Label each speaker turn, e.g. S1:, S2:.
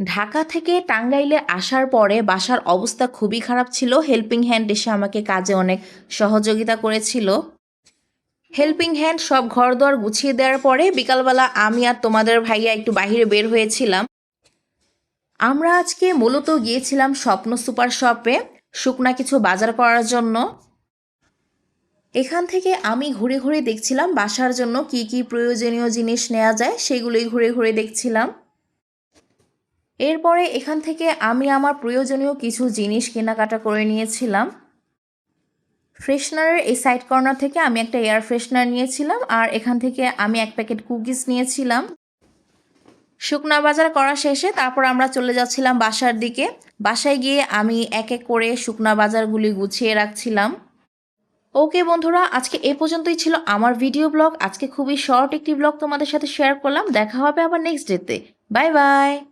S1: ঢাকা থেকে টাঙ্গাইলে আসার পরে বাসার অবস্থা খুবই খারাপ ছিল। হেল্পিং হ্যান্ড এসে আমাকে কাজে অনেক সহযোগিতা করেছিল। হেল্পিং হ্যান্ড সব ঘরদোর গুছিয়ে দেওয়ার পরে বিকালবেলা আমি আর তোমাদের ভাইয়া একটু বাইরে বের হয়েছিলাম। আমরা আজকে মূলত গিয়েছিলাম স্বপ্ন সুপার শপে শুকনা কিছু বাজার করার জন্য। এখান থেকে আমি ঘুরে ঘুরে দেখছিলাম বাসার জন্য কি কি প্রয়োজনীয় জিনিস নেওয়া যায়, সেগুলোই ঘুরে ঘুরে দেখছিলাম। এরপরে এখান থেকে আমি আমার প্রয়োজনীয় কিছু জিনিস কেনাকাটা করে নিয়েছিলাম। ফ্রেশনারের এই সাইড কর্নার থেকে আমি একটা এয়ার ফ্রেশনার নিয়েছিলাম, আর এখান থেকে আমি এক প্যাকেট কুকিজ নিয়েছিলাম। শুকনা বাজার করা শেষে তারপর আমরা চলে যাচ্ছিলাম বাসার দিকে। বাসায় গিয়ে আমি এক এক করে শুকনা বাজারগুলি গুছিয়ে রাখছিলাম। ওকে বন্ধুরা, আজকে এ পর্যন্তই ছিল আমার ভিডিও ব্লগ। আজকে খুবই শর্ট একটি ব্লগ তোমাদের সাথে শেয়ার করলাম। দেখা হবে আবার নেক্সট ডেতে। Bye bye.